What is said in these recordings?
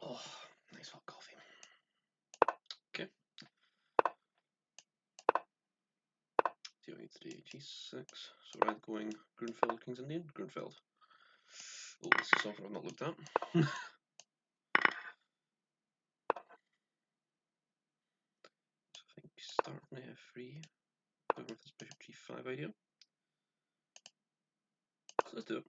Oh, nice hot coffee. Okay. D3, G6. So we're going Grunfeld, King's Indian? Grunfeld. Oh, this is something I've not looked at. So I think starting at F3. Going with this bishop G5 idea. So let's do it.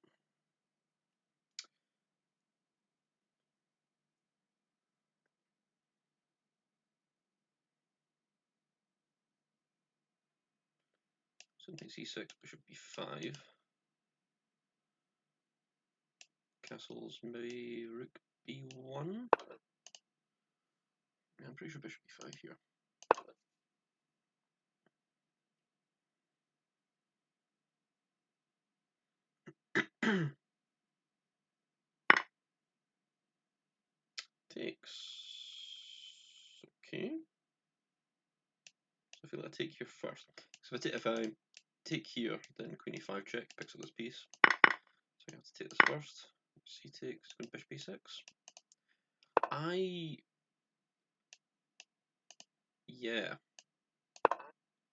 So knight C6, bishop B5. Castles, maybe rook B1. Yeah, I'm pretty sure bishop B5 here. Takes. Okay. So I feel like I take here first. So if I take here, then queen e5 check picks up this piece. So I have to take this first. C takes, queen bishop b6. Yeah.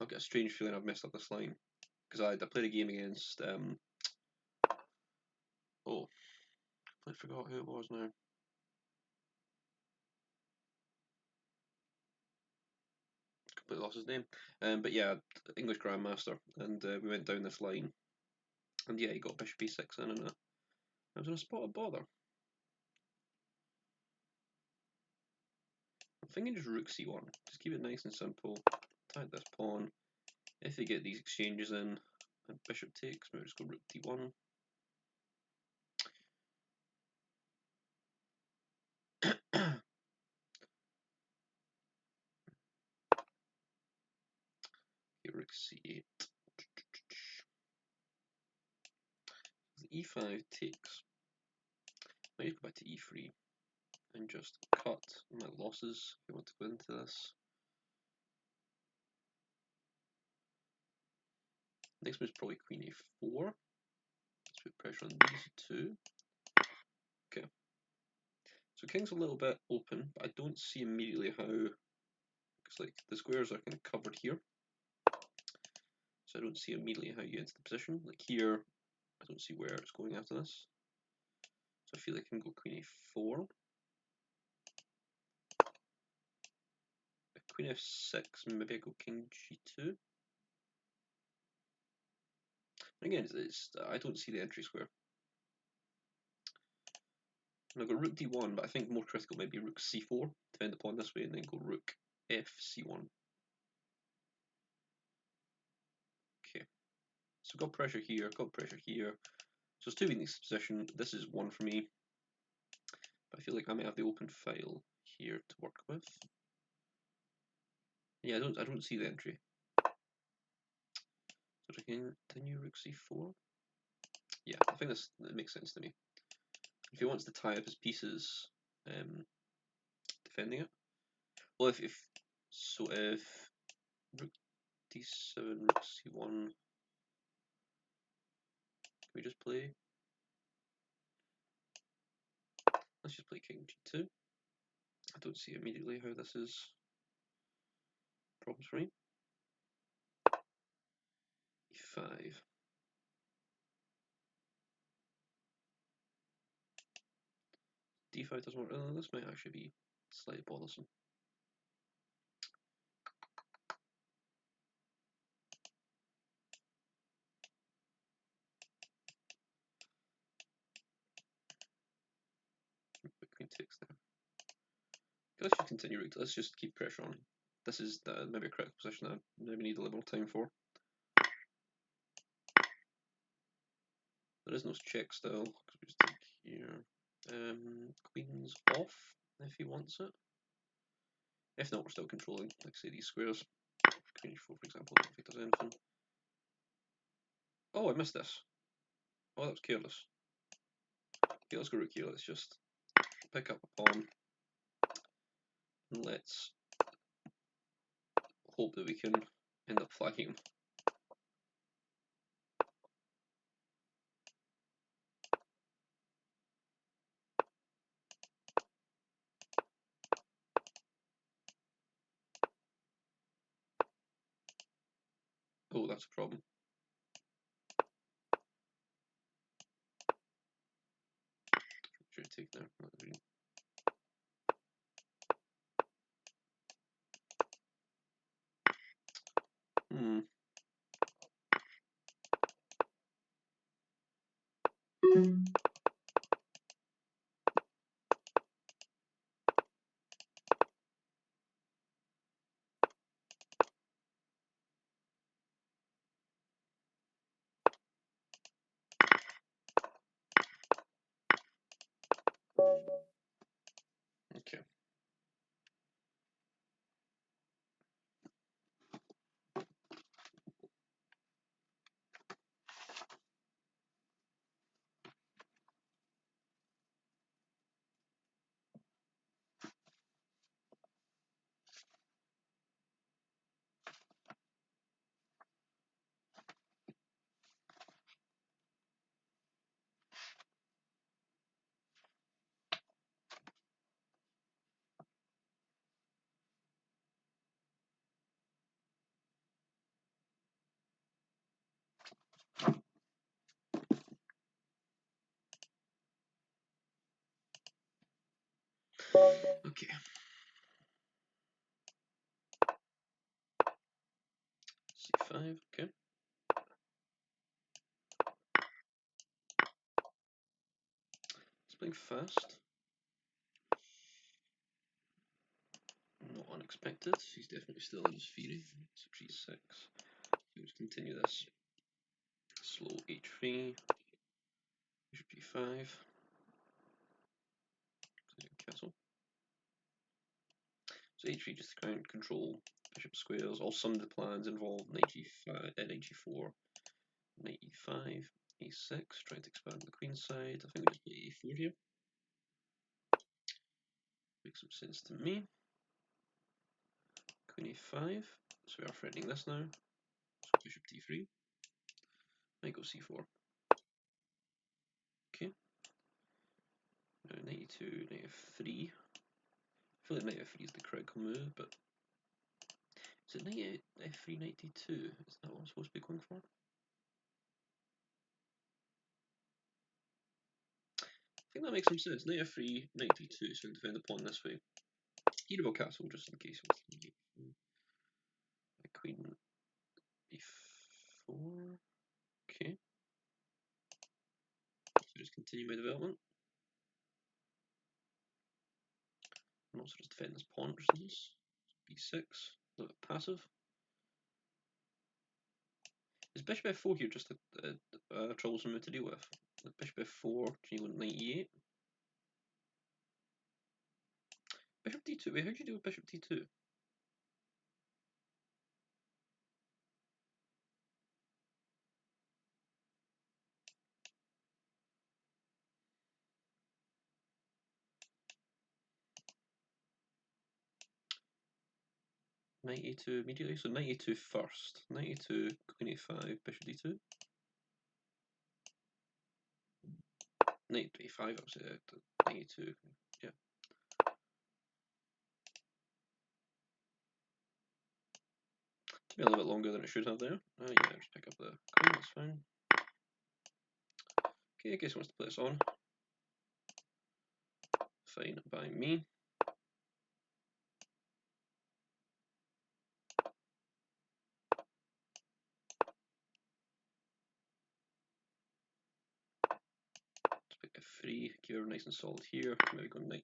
I've got a strange feeling I've messed up this line. Because I played a game against, oh, I forgot who it was now. Completely lost his name. But yeah, English Grandmaster. And we went down this line. And yeah, he got bishop b6 in, and I was in a spot of bother. I'm thinking just rook c1. Just keep it nice and simple. Attack this pawn. If they get these exchanges in, and bishop takes, maybe just go rook d1. Rook c8. E5 takes. I need to go back to e3 and just cut my losses if you want to go into this. Next move is probably queen a4. Let's put pressure on these two. Okay. So king's a little bit open, but I don't see immediately how, because like the squares are kind of covered here. So I don't see immediately how you get into the position. Like here, I don't see where it's going after this. So I feel like I can go queen a4. Queen f6, maybe I go king g2. Again, I don't see the entry square. And I've got rook d1, but I think more critical maybe rook c4, defend the pawn this way, and then go rook f c1. Okay, so got pressure here, got pressure here. So it's two weaknesses position. This is one for me, but I feel like I might have the open file here to work with. Yeah, I don't see the entry. So again, continue rook c4. Yeah, I think that makes sense to me. If he wants to tie up his pieces, defending it. Well, if rook d7, rook c1, can we just play? Let's just play king g2. I don't see immediately how this is problems for me. e5. d5 doesn't work. This might actually be slightly bothersome. Queen takes there. Let's just continue. Let's just keep pressure on. This is maybe a critical position that I maybe need a little more time for. There is no check still, because we just take here. Queen's off if he wants it. If not, we're still controlling, like say these squares. Queen h4, for example, if he does anything. Oh, I missed this. Oh, that was careless. Okay, let's go rook here. Let's just pick up a pawn. And let's hope that we can end up flagging him. Oh, that's a problem. Should take there. Hmm. Okay. Okay. C5. Okay. It's playing fast. Not unexpected. He's definitely still in his theory. So G6. Let's continue this. Slow H3. Bishop G5. Castle. So H3 just to control bishop squares. All some of the plans involve knight G5, knight G4, knight E5, E6, trying to expand the queen side. I think we just play E4 here. Makes some sense to me. Queen E5. So we are threatening this now. So bishop D3. Might go C4. Okay. Now knight E2, knight F3. I feel like knight F3 is the critical move, but is it knight F3, knight D2? Is that what I'm supposed to be going for? I think that makes some sense. Knight F3, knight D2, so we can defend the pawn this way. Eatable castle, just in case. Queen B4. Okay. So just continue my development. And also just defend this pawn, which is B6. A little bit passive. Is bishop F4 here just a troublesome move to deal with? With bishop F4, G1, knight E8. Bishop D2. Wait, how do you deal with bishop D2? Knight E2 immediately. So knight E2 first. Knight E2, queen E5, bishop D2. Knight A5, obviously. Knight E2. Yeah. Took me a little bit longer than it should have there. Yeah, just pick up the queen, that's fine. Okay, I guess he wants to play this on. Fine by me. Let's pick F3, keep her nice and solid here. Maybe go knight.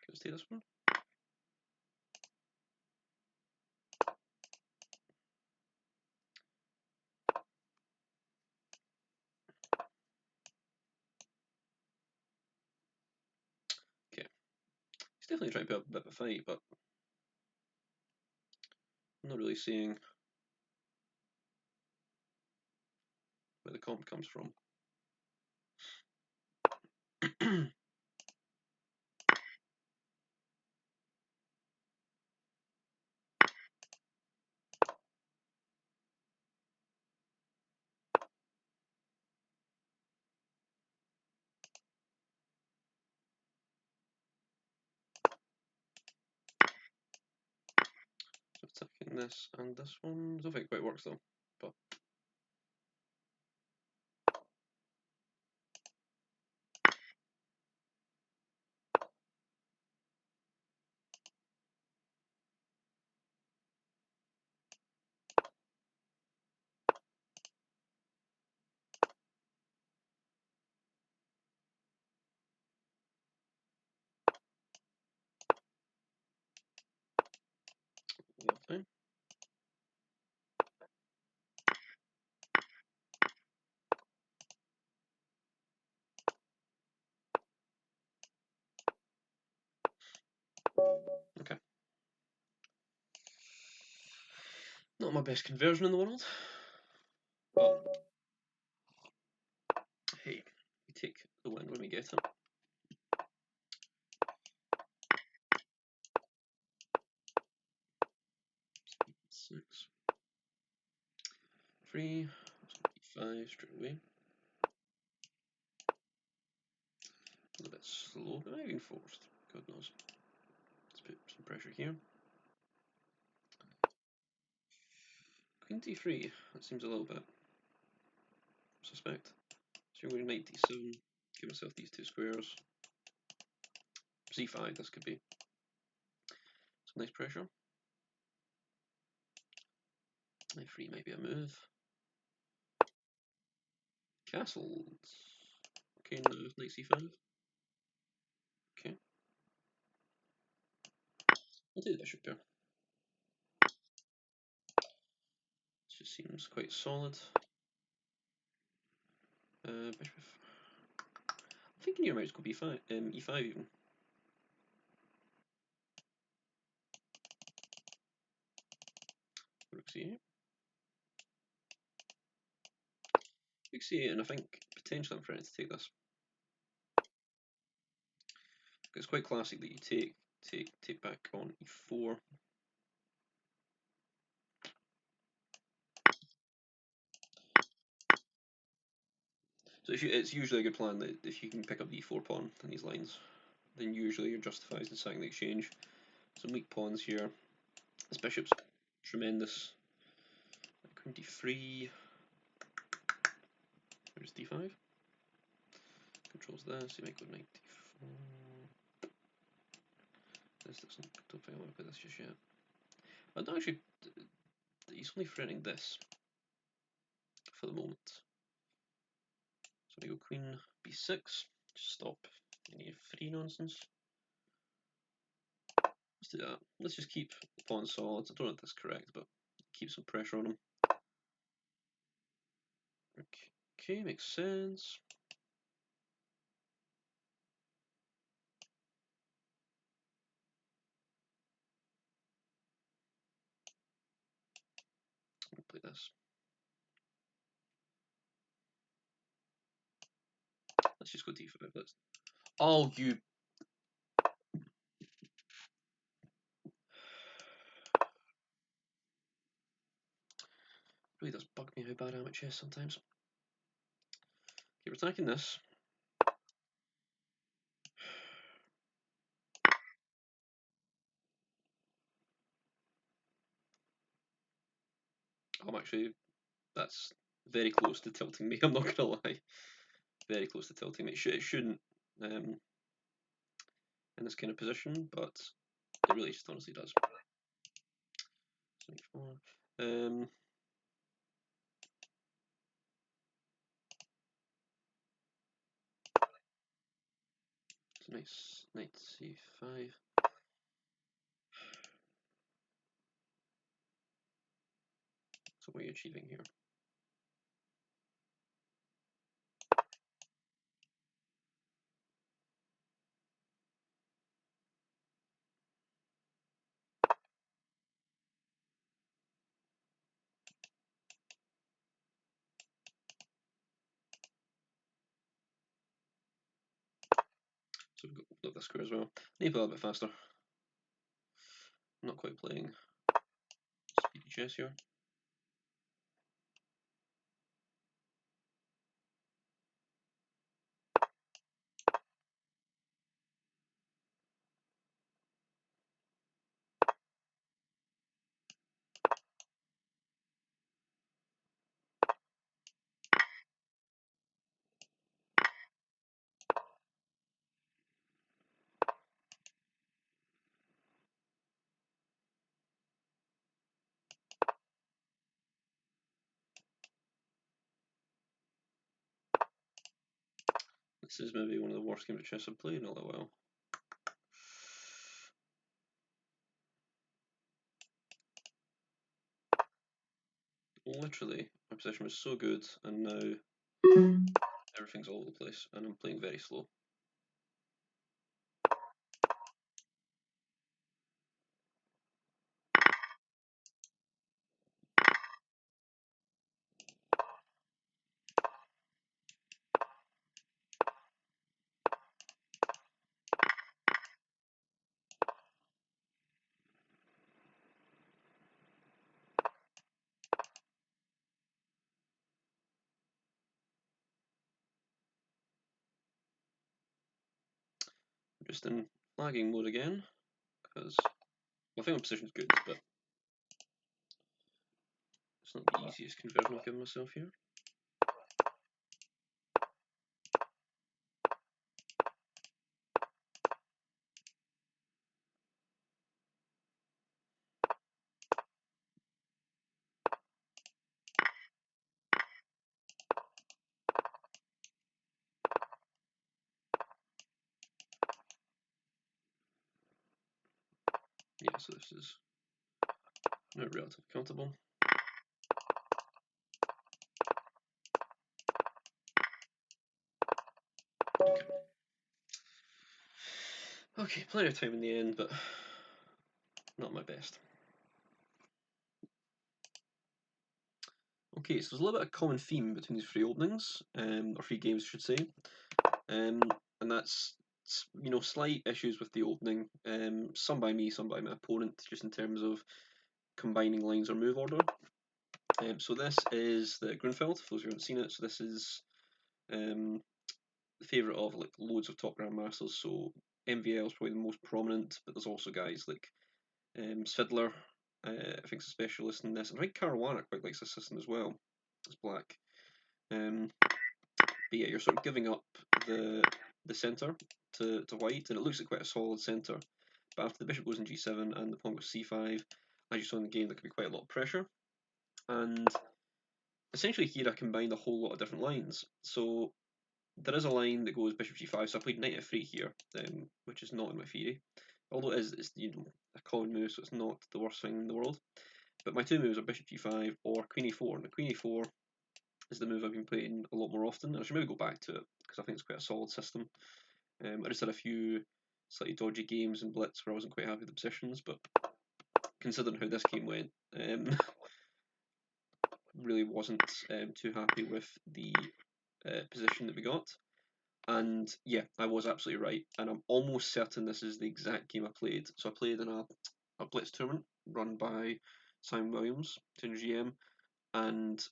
Let's take this one. Okay. He's definitely trying to put up a bit of a fight, but I'm not really seeing where the comp comes from. attacking this and this one. I don't think it quite works though. But lovely. Okay. Not my best conversion in the world. But hey, we take the win when we get it. Six. 3. 5 straight away. A little bit slow, but maybe forced. God knows. Let's put some pressure here. Queen d3. That seems a little bit suspect. So you're going knight d7. Give myself these two squares. c5. This could be some nice pressure. Knight 3 might be a move. Castles. Okay, now knight c5. Okay. I'll take the bishop here. This just seems quite solid. Bishop. I'm thinking you might just go b5, e5 even. Rook c8. Rook c8, and I think potentially I'm trying to take this. It's quite classic that you take back on e4. So it's usually a good plan that if you can pick up the e4 pawn on these lines, then usually you're justified in sacking the exchange. Some weak pawns here. This bishop's tremendous. Queen d3. There's d5. Controls this. You might go knight d4. This doesn't. Don't think I want to put this just yet. I don't actually. He's only threatening this for the moment. So we go queen b6. Stop any free nonsense. Let's do that. Let's just keep the pawn solid. I don't know if that's correct, but keep some pressure on him. Okay, makes sense. I'll play this. Let's just go d5. Let's. Oh, you. Really does bug me how bad I am at chess sometimes. Okay, we're attacking this. I'm actually. That's very close to tilting me. I'm not gonna lie. Very close to tilting me. It shouldn't. In this kind of position, but it really just honestly does. 74. Nice. Knight c5. So what are you achieving here? So we've got this square as well. Need to play a little bit faster. I'm not quite playing speedy chess here. This is maybe one of the worst games of chess I've played in a little while. Literally, my position was so good, and now everything's all over the place, and I'm playing very slow. I'm just in flagging mode again, because I think my position's good, but it's not the easiest conversion I've given myself here. Yeah, so this is now relatively comfortable. Okay, plenty of time in the end, but not my best. Okay, so there's a little bit of common theme between these three openings, or three games, I should say, and that's slight issues with the opening, some by me, some by my opponent, just in terms of combining lines or move order. So this is the Grunfeld, for those who haven't seen it. So this is the favourite of like loads of top grandmasters. So MVL is probably the most prominent, but there's also guys like Svidler, I think, is a specialist in this. And I think Caruana quite likes this system as well. It's black. But yeah, you're sort of giving up the centre to white, and it looks like quite a solid centre. But after the bishop goes in g7 and the pawn goes c5, as you saw in the game, there could be quite a lot of pressure. And essentially here I combined a whole lot of different lines. So there is a line that goes bishop g5, so I played knight f3 here, which is not in my theory. Although it's a common move, so it's not the worst thing in the world. But my two moves are bishop g5 or queen e4, and the queen e4 is the move I've been playing a lot more often, and I should maybe go back to it, because I think it's quite a solid system. I just had a few slightly dodgy games in Blitz where I wasn't quite happy with the positions, but considering how this game went, really wasn't too happy with the position that we got. And yeah, I was absolutely right, and I'm almost certain this is the exact game I played. So I played in a Blitz tournament run by Simon Williams, Tinder GM, and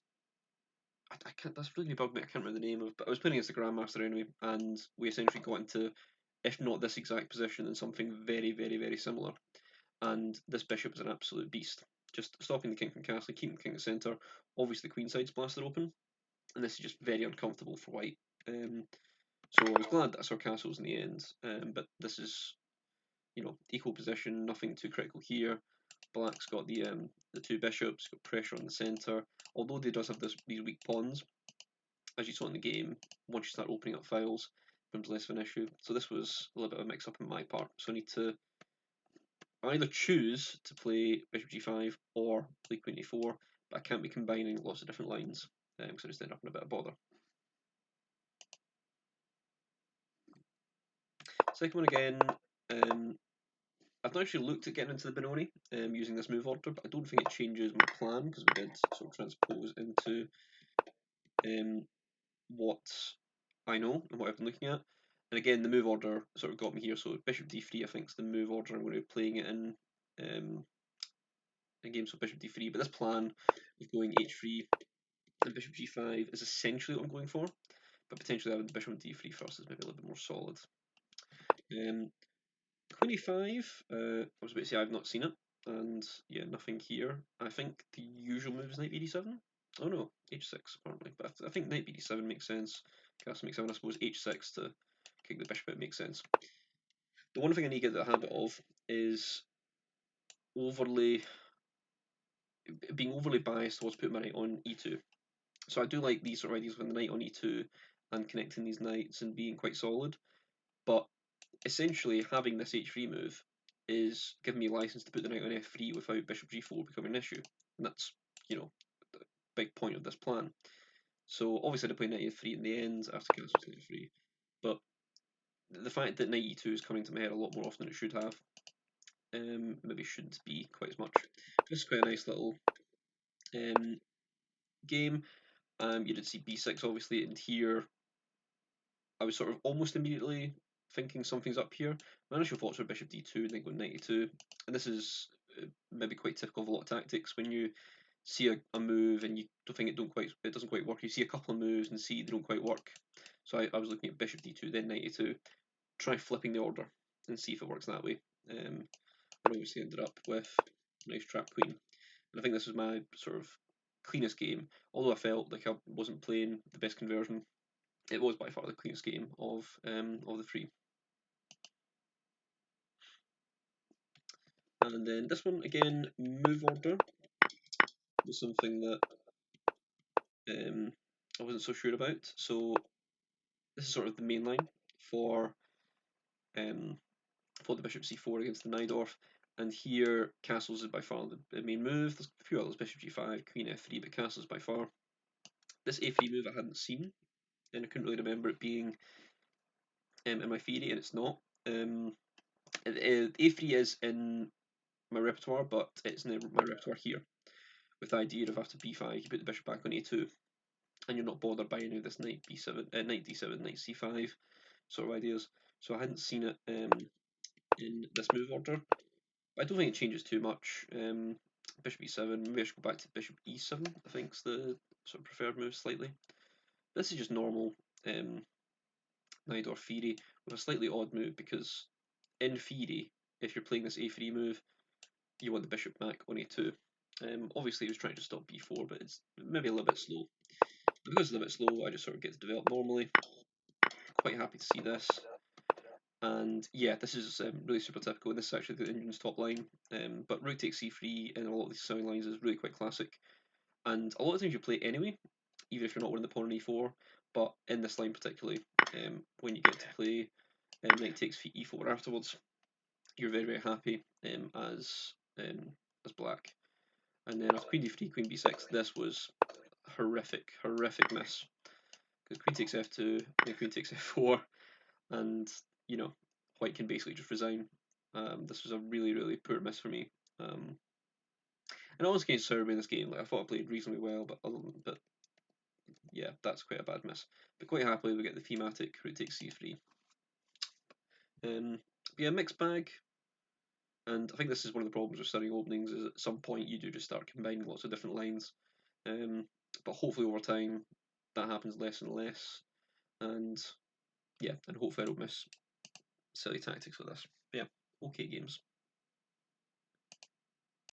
I can't. That's really bugged me. I can't remember the name of, but I was playing against the Grandmaster anyway, and we essentially got into, if not this exact position, then something very, very, very similar. And this bishop is an absolute beast. Just stopping the king from castling, keeping the king at centre. Obviously, the queen side's blasted open, and this is just very uncomfortable for white. So I was glad that I saw castles in the end, but this is, equal position, nothing too critical here. Black's got the two bishops, got pressure on the centre. Although he does have these weak pawns, as you saw in the game, once you start opening up files, it becomes less of an issue. So this was a little bit of a mix-up on my part. So I need to either choose to play bishop g5 or play queen e4, but I can't be combining lots of different lines, because I just end up in a bit of bother. Second one again, I've not actually looked at getting into the Benoni using this move order, but I don't think it changes my plan, because we did sort of transpose into what I know and what I've been looking at. And again, the move order sort of got me here. So bishop d3, I think, is the move order I'm going to be playing it in games with bishop d3. But this plan of going h3 and bishop g5 is essentially what I'm going for. But potentially having bishop on d3 first is maybe a little bit more solid. Queen e5, I was about to say I've not seen it. And yeah, nothing here. I think the usual move is knight bd7. Oh no, h6 apparently. But I think knight bd7 makes sense. Castle makes sense. I suppose h6 to kick the bishop out makes sense. The one thing I need to get the habit of is being overly biased towards putting my knight on e2. So I do like these sort of ideas with the knight on e2 and connecting these knights and being quite solid. But essentially, having this h3 move is giving me license to put the knight on f3 without bishop g4 becoming an issue. And that's, the big point of this plan. So obviously I play knight e3 in the end after castle to e3, but the fact that knight e2 is coming to my head a lot more often than it should have, maybe shouldn't be quite as much. This is quite a nice little game. You did see b6 obviously, and here I was sort of almost immediately thinking something's up here. My initial thoughts were bishop d2 and then go knight e2, and this is maybe quite typical of a lot of tactics. When you see a move and you don't think it doesn't quite work, you see a couple of moves and see they don't quite work. So I was looking at bishop d2, then knight e2, try flipping the order and see if it works that way. I obviously ended up with a nice trap queen, and I think this was my sort of cleanest game. Although I felt like I wasn't playing the best conversion, it was by far the cleanest game of the three. And then this one again, move order was something that I wasn't so sure about. So this is sort of the main line for the bishop c4 against the Najdorf, and here castles is by far the main move. There's a few others, bishop g5, queen f3, but castles by far. This a3 move I hadn't seen, and I couldn't really remember it being in my theory, and it's not. A3 is in my repertoire, but it's in my repertoire here, with the idea of after b5 you put the bishop back on a2, and you're not bothered by any of this knight b7, knight d7, knight c5 sort of ideas. So I hadn't seen it in this move order. I don't think it changes too much. Bishop e7, maybe I should go back to bishop e7, I think is the sort of preferred move slightly. This is just normal Najdorf theory with a slightly odd move, because in theory, if you're playing this a3 move, you want the bishop back on a2. Obviously he was trying to stop b4, but it's maybe a little bit slow. And because it's a little bit slow, I just sort of get to develop normally. Quite happy to see this. And yeah, this is really super typical. This is actually the Indian's top line, but rook takes c3 in a lot of these selling lines is really quite classic. And a lot of times you play it anyway, even if you're not winning the pawn on e4. But in this line particularly, when you get to play knight takes e4 afterwards, you're very very happy as black. And then after queen d3, queen b6, this was horrific miss, because queen takes f2, then queen takes f4, and white can basically just resign. This was a really really poor miss for me. And I was against Serbia in this game. Like, I thought I played reasonably well, but yeah, that's quite a bad miss. But quite happily we get the thematic rook takes c3. Yeah, mixed bag. And I think this is one of the problems with studying openings, is at some point you do just start combining lots of different lines. But hopefully over time that happens less and less. And yeah, and hopefully I don't miss silly tactics with this. But yeah, okay games.